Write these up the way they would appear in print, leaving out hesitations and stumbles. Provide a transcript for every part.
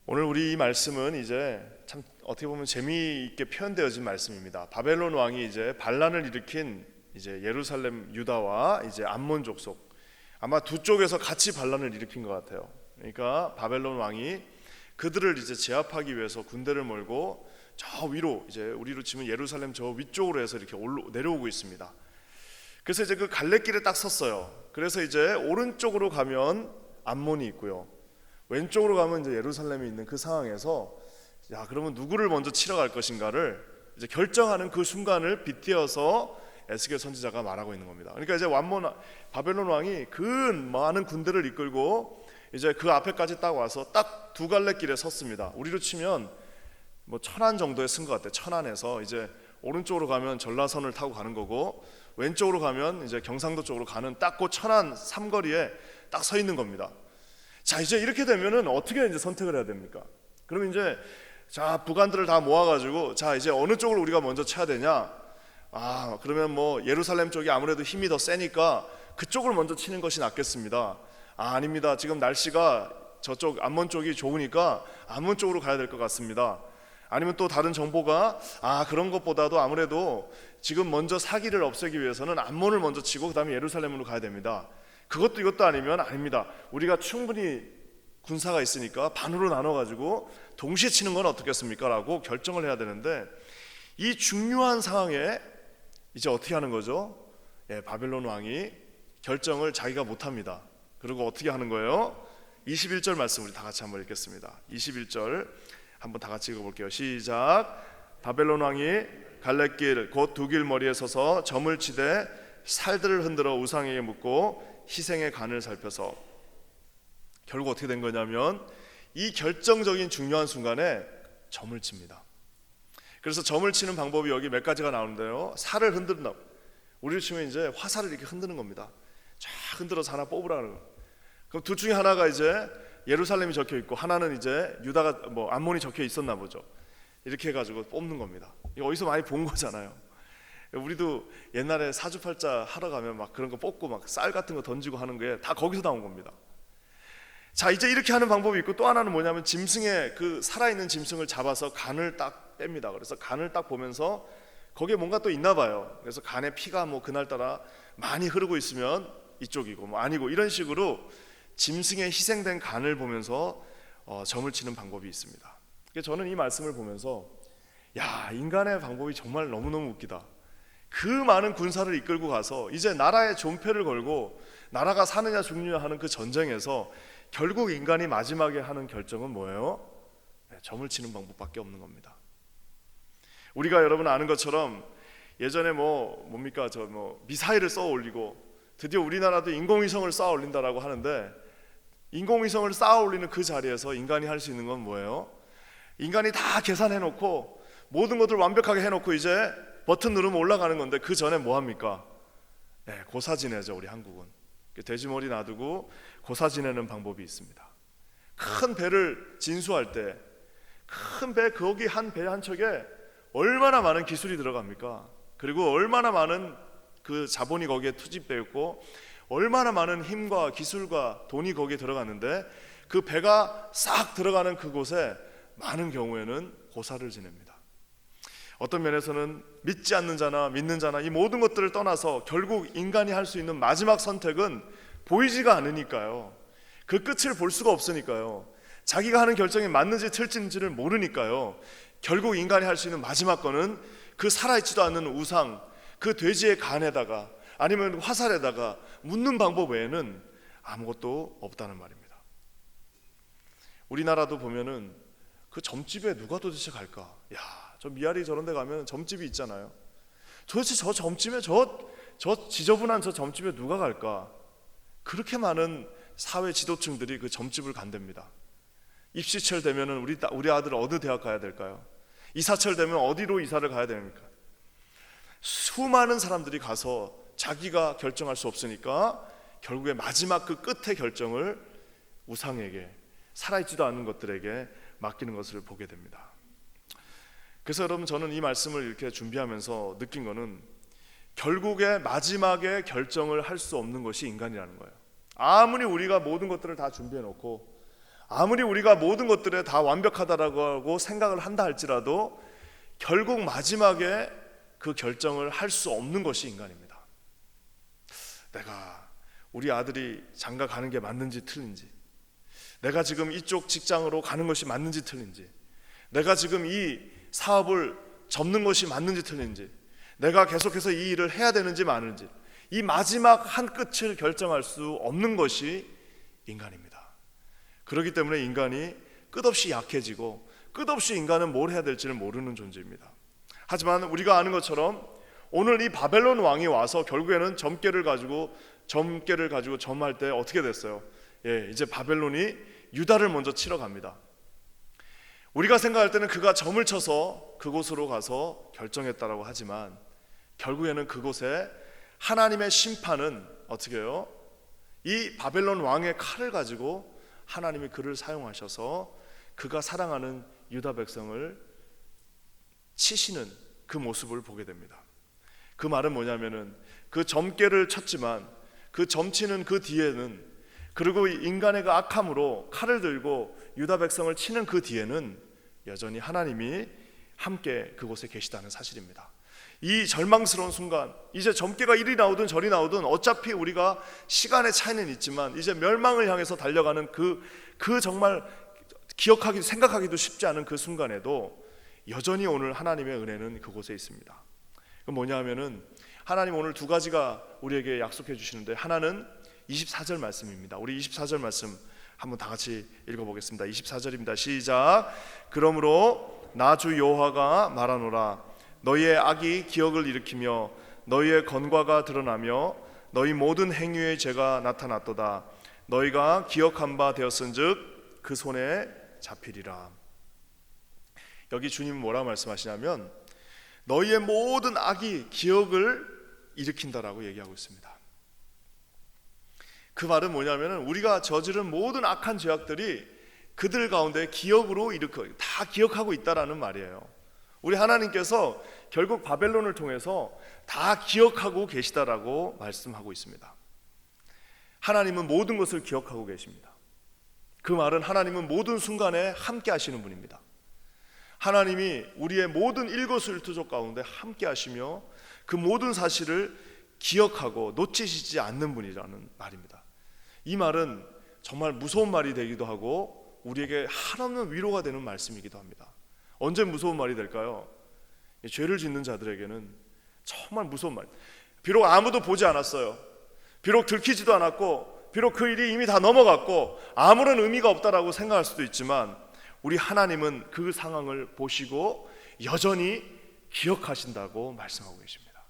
오늘 우리 이 말씀은 이제 참 어떻게 보면 재미있게 표현되어진 말씀입니다. 바벨론 왕이 이제 반란을 일으킨 이제 예루살렘 유다와 이제 암몬 족속, 아마 두 쪽에서 같이 반란을 일으킨 것 같아요. 그러니까 바벨론 왕이 그들을 이제 제압하기 위해서 군대를 몰고 저 위로, 이제 우리로 치면 예루살렘 저 위쪽으로 해서 이렇게 내려오고 있습니다. 그래서 이제 그 갈래길에 딱 섰어요. 그래서 이제 오른쪽으로 가면 암몬이 있고요, 왼쪽으로 가면 이제 예루살렘이 있는 그 상황에서, 야, 그러면 누구를 먼저 치러 갈 것인가를 이제 결정하는 그 순간을 빗대어서 에스겔 선지자가 말하고 있는 겁니다. 그러니까 이제 바벨론 왕이 그 많은 군대를 이끌고 이제 그 앞에까지 딱 와서 딱 두 갈래 길에 섰습니다. 우리로 치면 뭐 천안 정도에 쓴 것 같아요. 천안에서 이제 오른쪽으로 가면 전라선을 타고 가는 거고, 왼쪽으로 가면 이제 경상도 쪽으로 가는 딱 그 천안 삼거리에 딱 서 있는 겁니다. 자, 이제 이렇게 되면은 어떻게 이제 선택을 해야 됩니까? 그럼 이제 자, 부관들을 다 모아가지고 자, 이제 어느 쪽으로 우리가 먼저 쳐야 되냐? 아, 그러면 뭐 예루살렘 쪽이 아무래도 힘이 더 세니까 그쪽을 먼저 치는 것이 낫겠습니다. 아, 아닙니다. 지금 날씨가 저쪽 암몬 쪽이 좋으니까 암몬 쪽으로 가야 될 것 같습니다. 아니면 또 다른 정보가 그런 것보다도 아무래도 지금 먼저 사기를 없애기 위해서는 암몬을 먼저 치고 그 다음에 예루살렘으로 가야 됩니다. 그것도 이것도 아니면 아닙니다. 우리가 충분히 군사가 있으니까 반으로 나눠가지고 동시에 치는 건 어떻겠습니까? 라고 결정을 해야 되는데, 이 중요한 상황에 이제 어떻게 하는 거죠? 바벨론 왕이 결정을 자기가 못합니다. 그리고 어떻게 하는 거예요? 21절 말씀 우리 다 같이 한번 읽겠습니다. 21절 한번 다 같이 읽어볼게요. 시작. 바벨론 왕이 갈래길 곧 두 길 머리에 서서 점을 치되 살들을 흔들어 우상에게 묻고 희생의 간을 살펴서, 결국 어떻게 된 거냐면 이 결정적인 중요한 순간에 점을 칩니다. 그래서 점을 치는 방법이 여기 몇 가지가 나오는데요, 살을 흔든다. 우리로 치면 이제 화살을 이렇게 흔드는 겁니다. 쫙 흔들어서 하나 뽑으라는 거예요. 그럼 둘 중에 하나가 이제 예루살렘이 적혀 있고 하나는 이제 유다가 뭐 암몬이 적혀 있었나 보죠. 이렇게 해가지고 뽑는 겁니다. 이거 어디서 많이 본 거잖아요. 우리도 옛날에 사주팔자 하러 가면 막 그런 거 뽑고 막 쌀 같은 거 던지고 하는 게 다 거기서 나온 겁니다. 자, 이제 이렇게 하는 방법이 있고, 또 하나는 뭐냐면 짐승의 그 살아있는 짐승을 잡아서 간을 딱 뺍니다. 그래서 간을 딱 보면서 거기에 뭔가 또 있나 봐요. 그래서 간에 피가 뭐 그날따라 많이 흐르고 있으면 이쪽이고 뭐 아니고, 이런 식으로 짐승의 희생된 간을 보면서 점을 치는 방법이 있습니다. 저는 이 말씀을 보면서 야, 인간의 방법이 정말 너무너무 웃기다. 그 많은 군사를 이끌고 가서 이제 나라의 존폐를 걸고 나라가 사느냐 죽느냐 하는 그 전쟁에서 결국 인간이 마지막에 하는 결정은 뭐예요? 점을 치는 방법밖에 없는 겁니다. 우리가 여러분 아는 것처럼 예전에 뭡니까 미사일을 쏘아 올리고 드디어 우리나라도 인공위성을 쏘아 올린다라고 하는데, 인공위성을 쌓아 올리는 그 자리에서 인간이 할 수 있는 건 뭐예요? 인간이 다 계산해 놓고 모든 것들 완벽하게 해놓고 이제 버튼 누르면 올라가는 건데, 그 전에 뭐 합니까? 고사 지내죠. 우리 한국은 돼지머리 놔두고 고사 지내는 방법이 있습니다. 큰 배를 진수할 때 큰 배, 거기 한 배 한 척에 얼마나 많은 기술이 들어갑니까? 그리고 얼마나 많은 그 자본이 거기에 투입되어 있고 얼마나 많은 힘과 기술과 돈이 거기에 들어가는데, 그 배가 싹 들어가는 그곳에 많은 경우에는 고사를 지냅니다. 어떤 면에서는 믿지 않는 자나 믿는 자나 이 모든 것들을 떠나서 결국 인간이 할 수 있는 마지막 선택은 보이지가 않으니까요. 그 끝을 볼 수가 없으니까요. 자기가 하는 결정이 맞는지 틀린지를 모르니까요. 결국 인간이 할 수 있는 마지막 거는 그 살아있지도 않는 우상, 그 돼지의 간에다가 아니면 화살에다가 묻는 방법 외에는 아무것도 없다는 말입니다. 우리나라도 보면은 그 점집에 누가 도대체 갈까? 야, 저 미아리 저런 데 가면 점집이 있잖아요. 도대체 저 점집에 저 지저분한 저 점집에 누가 갈까? 그렇게 많은 사회 지도층들이 그 점집을 간답니다. 입시철 되면은 우리 아들 어느 대학 가야 될까요? 이사철 되면 어디로 이사를 가야 됩니까? 수많은 사람들이 가서 자기가 결정할 수 없으니까 결국에 마지막 그 끝의 결정을 우상에게, 살아있지도 않은 것들에게 맡기는 것을 보게 됩니다. 그래서 여러분, 저는 이 말씀을 이렇게 준비하면서 느낀 거는 결국에 마지막에 결정을 할 수 없는 것이 인간이라는 거예요. 아무리 우리가 모든 것들을 다 준비해 놓고 아무리 우리가 모든 것들에 다 완벽하다라고 하고 생각을 한다 할지라도 결국 마지막에 그 결정을 할 수 없는 것이 인간입니다. 내가 우리 아들이 장가 가는 게 맞는지 틀린지, 내가 지금 이쪽 직장으로 가는 것이 맞는지 틀린지, 내가 지금 이 사업을 접는 것이 맞는지 틀린지, 내가 계속해서 이 일을 해야 되는지 마는지, 이 마지막 한 끝을 결정할 수 없는 것이 인간입니다. 그렇기 때문에 인간이 끝없이 약해지고 끝없이 인간은 뭘 해야 될지를 모르는 존재입니다. 하지만 우리가 아는 것처럼 오늘 이 바벨론 왕이 와서 결국에는 점괘를 가지고 점할 때 어떻게 됐어요? 이제 바벨론이 유다를 먼저 치러 갑니다. 우리가 생각할 때는 그가 점을 쳐서 그곳으로 가서 결정했다라고 하지만 결국에는 그곳에 하나님의 심판은 어떻게 해요? 이 바벨론 왕의 칼을 가지고 하나님이 그를 사용하셔서 그가 사랑하는 유다 백성을 치시는 그 모습을 보게 됩니다. 그 말은 뭐냐면은 그 점괘를 쳤지만 그 점치는 그 뒤에는, 그리고 인간의 그 악함으로 칼을 들고 유다 백성을 치는 그 뒤에는 여전히 하나님이 함께 그곳에 계시다는 사실입니다. 이 절망스러운 순간, 이제 점괘가 이리 나오든 저리 나오든 어차피 우리가 시간의 차이는 있지만 이제 멸망을 향해서 달려가는 그 정말 생각하기도 쉽지 않은 그 순간에도 여전히 오늘 하나님의 은혜는 그곳에 있습니다. 그 뭐냐 하면은 하나님 오늘 두 가지가 우리에게 약속해 주시는데, 하나는 24절 말씀입니다. 우리 24절 말씀 한번 다 같이 읽어보겠습니다. 24절입니다. 시작. 그러므로 나 주 여호와가 말하노라. 너희의 악이 기억을 일으키며 너희의 건과가 드러나며 너희 모든 행위의 죄가 나타났도다. 너희가 기억한 바 되었은즉 그 손에 잡히리라. 여기 주님은 뭐라고 말씀하시냐면 너희의 모든 악이 기억을 일으킨다라고 얘기하고 있습니다. 그 말은 뭐냐면 우리가 저지른 모든 악한 죄악들이 그들 가운데 기억으로 다 기억하고 있다라는 말이에요. 우리 하나님께서 결국 바벨론을 통해서 다 기억하고 계시다라고 말씀하고 있습니다. 하나님은 모든 것을 기억하고 계십니다. 그 말은 하나님은 모든 순간에 함께 하시는 분입니다. 하나님이 우리의 모든 일거수일투족 가운데 함께 하시며 그 모든 사실을 기억하고 놓치시지 않는 분이라는 말입니다. 이 말은 정말 무서운 말이 되기도 하고 우리에게 한없는 위로가 되는 말씀이기도 합니다. 언제 무서운 말이 될까요? 죄를 짓는 자들에게는 정말 무서운 말. 비록 아무도 보지 않았어요. 비록 들키지도 않았고 비록 그 일이 이미 다 넘어갔고 아무런 의미가 없다라고 생각할 수도 있지만 우리 하나님은 그 상황을 보시고 여전히 기억하신다고 말씀하고 계십니다.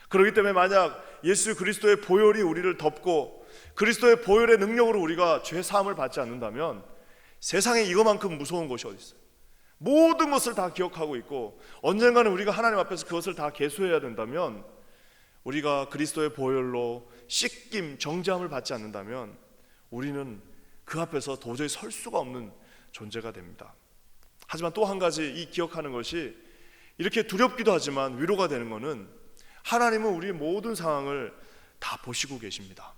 그렇기 때문에 만약 예수 그리스도의 보혈이 우리를 덮고 그리스도의 보혈의 능력으로 우리가 죄 사함을 받지 않는다면 세상에 이거만큼 무서운 것이 어디 있어요? 모든 것을 다 기억하고 있고 언젠가는 우리가 하나님 앞에서 그것을 다 계수해야 된다면, 우리가 그리스도의 보혈로 씻김, 정죄함을 받지 않는다면 우리는 그 앞에서 도저히 설 수가 없는 존재가 됩니다. 하지만 또 한 가지 이 기억하는 것이 이렇게 두렵기도 하지만 위로가 되는 것은 하나님은 우리의 모든 상황을 다 보시고 계십니다.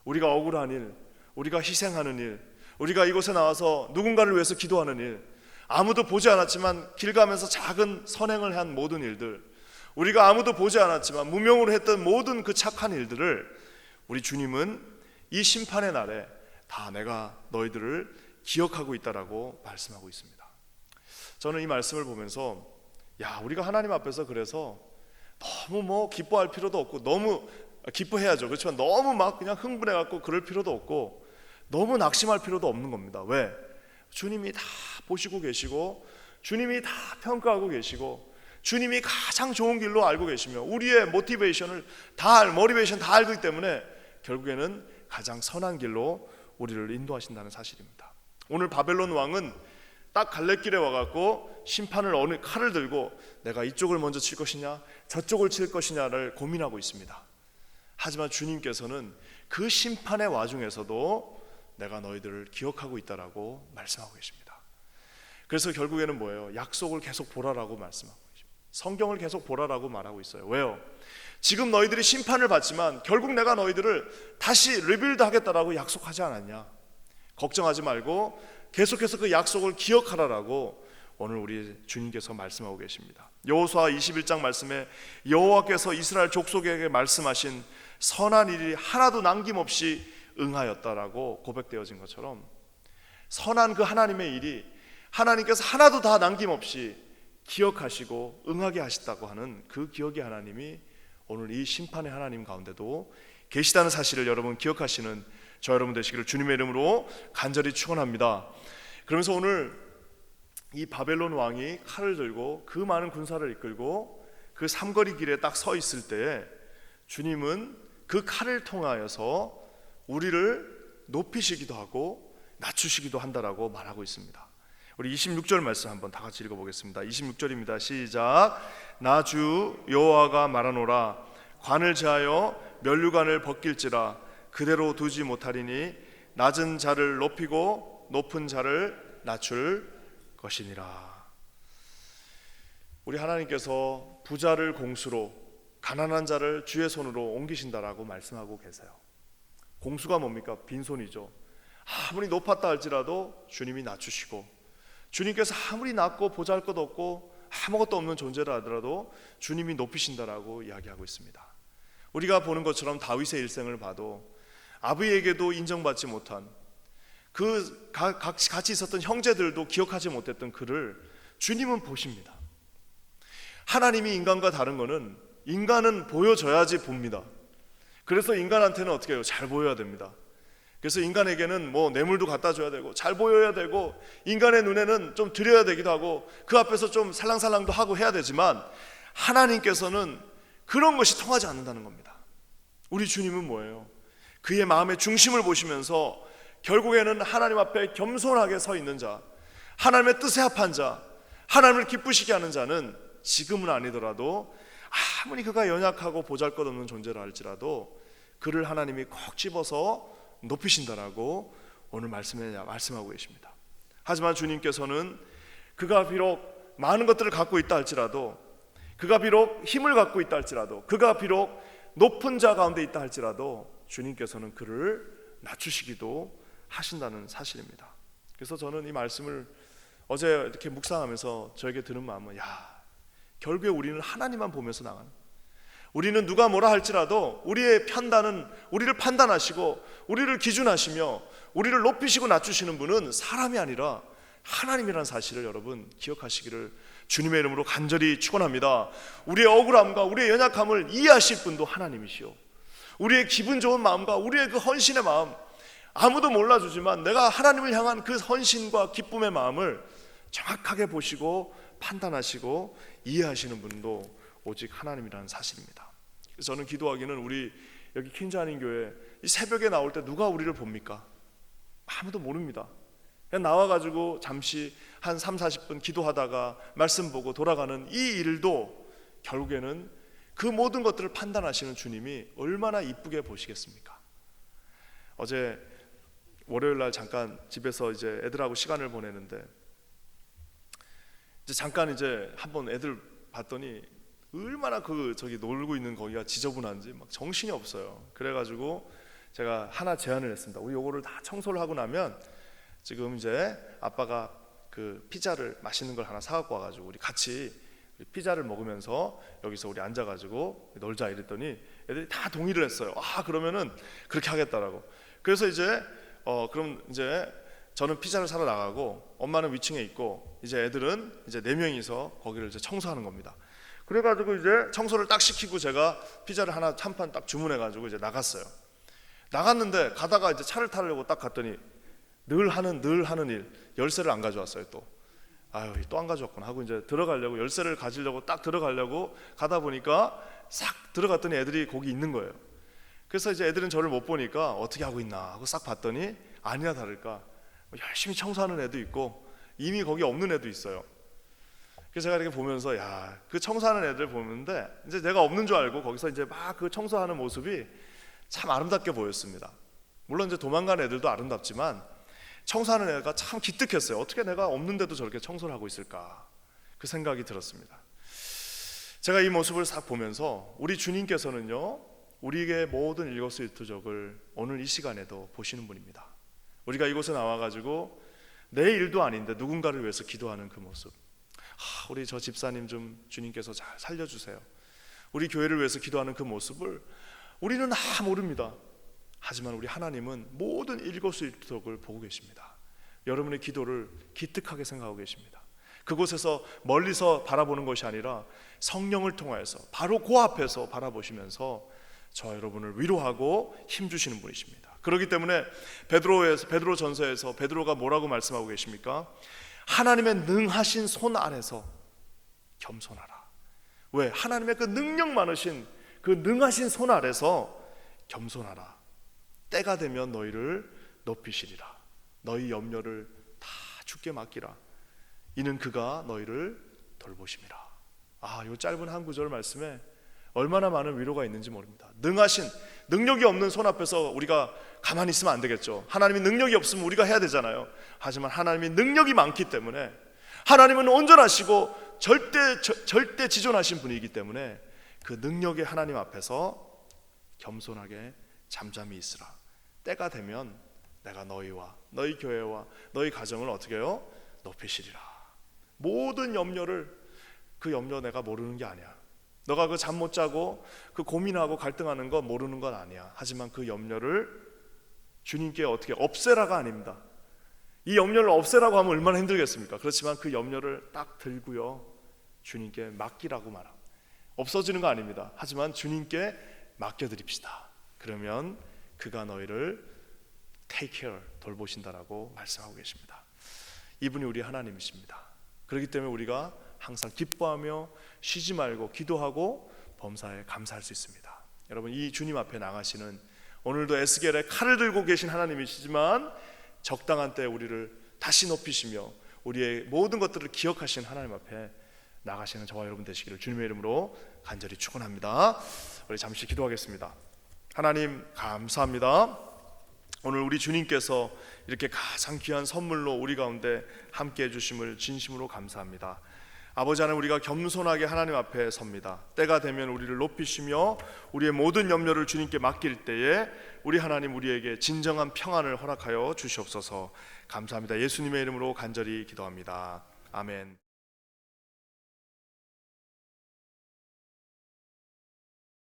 우리가 억울한 일, 우리가 희생하는 일, 우리가 이곳에 나와서 누군가를 위해서 기도하는 일, 아무도 보지 않았지만 길 가면서 작은 선행을 한 모든 일들, 우리가 아무도 보지 않았지만 무명으로 했던 모든 그 착한 일들을 우리 주님은 이 심판의 날에 다 내가 너희들을 기억하고 있다라고 말씀하고 있습니다. 저는 이 말씀을 보면서 우리가 하나님 앞에서 그래서 너무 기뻐할 필요도 없고, 너무 기뻐해야죠. 그렇지만 너무 막 그냥 흥분해 갖고 그럴 필요도 없고 너무 낙심할 필요도 없는 겁니다. 왜? 주님이 다 보시고 계시고 주님이 다 평가하고 계시고 주님이 가장 좋은 길로 알고 계시며 우리의 모티베이션을 모티베이션 다 알기 때문에 결국에는 가장 선한 길로 우리를 인도하신다는 사실입니다. 오늘 바벨론 왕은 딱 갈래길에 와갖고 심판을 칼을 들고 내가 이쪽을 먼저 칠 것이냐 저쪽을 칠 것이냐를 고민하고 있습니다. 하지만 주님께서는 그 심판의 와중에서도 내가 너희들을 기억하고 있다라고 말씀하고 계십니다. 그래서 결국에는 뭐예요? 약속을 계속 보라라고 말씀하고 계십니다. 성경을 계속 보라라고 말하고 있어요. 왜요? 지금 너희들이 심판을 받지만 결국 내가 너희들을 다시 리빌드 하겠다라고 약속하지 않았냐? 걱정하지 말고 계속해서 그 약속을 기억하라라고 오늘 우리 주님께서 말씀하고 계십니다. 여호수아 21장 말씀에 여호와께서 이스라엘 족속에게 말씀하신 선한 일이 하나도 남김없이 응하였다라고 고백되어진 것처럼 선한 그 하나님의 일이 하나님께서 하나도 다 남김없이 기억하시고 응하게 하셨다고 하는 그 기억의 하나님이 오늘 이 심판의 하나님 가운데도 계시다는 사실을 여러분 기억하시는 저 여러분 되시기를 주님의 이름으로 간절히 축원합니다. 그러면서 오늘 이 바벨론 왕이 칼을 들고 그 많은 군사를 이끌고 그 삼거리 길에 딱 서 있을 때에 주님은 그 칼을 통하여서 우리를 높이시기도 하고 낮추시기도 한다라고 말하고 있습니다. 우리 26절 말씀 한번 다 같이 읽어보겠습니다. 26절입니다. 시작. 나 주 여호와가 말하노라. 관을 제하여 면류관을 벗길지라 그대로 두지 못하리니 낮은 자를 높이고 높은 자를 낮출 것이니라. 우리 하나님께서 부자를 공수로 가난한 자를 주의 손으로 옮기신다라고 말씀하고 계세요. 공수가 뭡니까? 빈손이죠. 아무리 높았다 할지라도 주님이 낮추시고, 주님께서 아무리 낮고 보잘것없고 아무것도 없는 존재라 하더라도 주님이 높이신다라고 이야기하고 있습니다. 우리가 보는 것처럼 다윗의 일생을 봐도 아버지에게도 인정받지 못한 그 같이 있었던 형제들도 기억하지 못했던 그를 주님은 보십니다. 하나님이 인간과 다른 거는 인간은 보여져야지 봅니다. 그래서 인간한테는 어떻게 해요? 잘 보여야 됩니다. 그래서 인간에게는 뭐 뇌물도 갖다 줘야 되고 잘 보여야 되고 인간의 눈에는 좀 드려야 되기도 하고 그 앞에서 좀 살랑살랑도 하고 해야 되지만 하나님께서는 그런 것이 통하지 않는다는 겁니다. 우리 주님은 뭐예요? 그의 마음의 중심을 보시면서 결국에는 하나님 앞에 겸손하게 서 있는 자, 하나님의 뜻에 합한 자, 하나님을 기쁘시게 하는 자는 지금은 아니더라도 아무리 그가 연약하고 보잘것없는 존재라 할지라도 그를 하나님이 콕 집어서 높이신다라고 오늘 말씀하고 계십니다. 하지만 주님께서는 그가 비록 많은 것들을 갖고 있다 할지라도, 그가 비록 힘을 갖고 있다 할지라도, 그가 비록 높은 자 가운데 있다 할지라도 주님께서는 그를 낮추시기도 하신다는 사실입니다. 그래서 저는 이 말씀을 어제 이렇게 묵상하면서 저에게 드는 마음은 결국에 우리는 하나님만 보면서 나가는, 우리는 누가 뭐라 할지라도 우리의 판단은 우리를 판단하시고 우리를 기준하시며 우리를 높이시고 낮추시는 분은 사람이 아니라 하나님이라는 사실을 여러분 기억하시기를 주님의 이름으로 간절히 축원합니다. 우리의 억울함과 우리의 연약함을 이해하실 분도 하나님이시오. 우리의 기분 좋은 마음과 우리의 그 헌신의 마음 아무도 몰라주지만 내가 하나님을 향한 그 헌신과 기쁨의 마음을 정확하게 보시고 판단하시고 이해하시는 분도 오직 하나님이라는 사실입니다. 그래서 저는 기도하기는 우리 여기 퀸자님 교회 이 새벽에 나올 때 누가 우리를 봅니까? 아무도 모릅니다. 그냥 나와가지고 잠시 한 30-40분 기도하다가 말씀 보고 돌아가는 이 일도 결국에는 그 모든 것들을 판단하시는 주님이 얼마나 이쁘게 보시겠습니까? 어제 월요일날 잠깐 집에서 이제 애들하고 시간을 보내는데 이제 잠깐 이제 한번 애들 봤더니 얼마나 저기 놀고 있는 거기가 지저분한지 막 정신이 없어요. 그래가지고 제가 하나 제안을 했습니다. 우리 요거를 다 청소를 하고 나면 지금 이제 아빠가 그 피자를 맛있는 걸 하나 사갖고 와가지고 우리 같이 피자를 먹으면서 여기서 우리 앉아가지고 놀자 이랬더니 애들이 다 동의를 했어요. 그러면은 그렇게 하겠다라고. 그래서 이제 그럼 이제 저는 피자를 사러 나가고 엄마는 위층에 있고 이제 애들은 이제 4명이서 거기를 이제 청소하는 겁니다. 그래가지고 이제 청소를 딱 시키고 제가 피자를 하나 한 판 딱 주문해가지고 이제 나갔어요. 나갔는데 가다가 이제 차를 타려고 딱 갔더니 늘 하는 일 열쇠를 안 가져왔어요. 또 안 가져왔구나 하고 이제 들어가려고 열쇠를 가지려고 딱 들어가려고 가다 보니까 싹 들어갔더니 애들이 거기 있는 거예요. 그래서 이제 애들은 저를 못 보니까 어떻게 하고 있나 하고 싹 봤더니 아니나 다를까 열심히 청소하는 애도 있고 이미 거기 없는 애도 있어요. 그래서 제가 이렇게 보면서 그 청소하는 애들 보는데 이제 내가 없는 줄 알고 거기서 이제 막 그 청소하는 모습이 참 아름답게 보였습니다. 물론 이제 도망가는 애들도 아름답지만 청소하는 애가 참 기특했어요. 어떻게 내가 없는데도 저렇게 청소를 하고 있을까 그 생각이 들었습니다. 제가 이 모습을 싹 보면서 우리 주님께서는요 우리에게 모든 일거수일투족을 오늘 이 시간에도 보시는 분입니다. 우리가 이곳에 나와가지고 내 일도 아닌데 누군가를 위해서 기도하는 그 모습, 우리 저 집사님 좀 주님께서 잘 살려주세요, 우리 교회를 위해서 기도하는 그 모습을 우리는 다 모릅니다. 하지만 우리 하나님은 모든 일거수일투족을 보고 계십니다. 여러분의 기도를 기특하게 생각하고 계십니다. 그곳에서 멀리서 바라보는 것이 아니라 성령을 통하여서 바로 그 앞에서 바라보시면서 저 여러분을 위로하고 힘주시는 분이십니다. 그렇기 때문에 베드로 전서에서 베드로가 뭐라고 말씀하고 계십니까? 하나님의 능하신 손 아래서 겸손하라. 왜? 하나님의 그 능력 많으신 그 능하신 손 아래서 겸손하라. 때가 되면 너희를 높이시리라. 너희 염려를 다 주께 맡기라. 이는 그가 너희를 돌보심이라. 이 짧은 한 구절 말씀에 얼마나 많은 위로가 있는지 모릅니다. 능하신, 능력이 없는 손 앞에서 우리가 가만히 있으면 안 되겠죠. 하나님이 능력이 없으면 우리가 해야 되잖아요. 하지만 하나님이 능력이 많기 때문에, 하나님은 온전하시고 절대 지존하신 분이기 때문에 그 능력의 하나님 앞에서 겸손하게 잠잠히 있으라. 때가 되면 내가 너희와 너희 교회와 너희 가정을 어떻게 해요? 높이시리라. 모든 염려를, 그 염려 내가 모르는 게 아니야. 너가 그 잠 못 자고 그 고민하고 갈등하는 거 모르는 건 아니야. 하지만 그 염려를 주님께 어떻게 없애라가 아닙니다. 이 염려를 없애라고 하면 얼마나 힘들겠습니까? 그렇지만 그 염려를 딱 들고요, 주님께 맡기라고 말합니다. 없어지는 거 아닙니다. 하지만 주님께 맡겨드립시다. 그러면 그가 너희를 take care, 돌보신다라고 말씀하고 계십니다. 이분이 우리 하나님이십니다. 그렇기 때문에 우리가 항상 기뻐하며 쉬지 말고 기도하고 범사에 감사할 수 있습니다. 여러분, 이 주님 앞에 나가시는, 오늘도 에스겔에 칼을 들고 계신 하나님이시지만 적당한 때에 우리를 다시 높이시며 우리의 모든 것들을 기억하시는 하나님 앞에 나가시는 저와 여러분 되시기를 주님의 이름으로 간절히 축원합니다. 우리 잠시 기도하겠습니다. 하나님 감사합니다. 오늘 우리 주님께서 이렇게 가장 귀한 선물로 우리 가운데 함께 해주심을 진심으로 감사합니다. 아버지 하나님, 우리가 겸손하게 하나님 앞에 섭니다. 때가 되면 우리를 높이시며 우리의 모든 염려를 주님께 맡길 때에 우리 하나님, 우리에게 진정한 평안을 허락하여 주시옵소서. 감사합니다. 예수님의 이름으로 간절히 기도합니다. 아멘.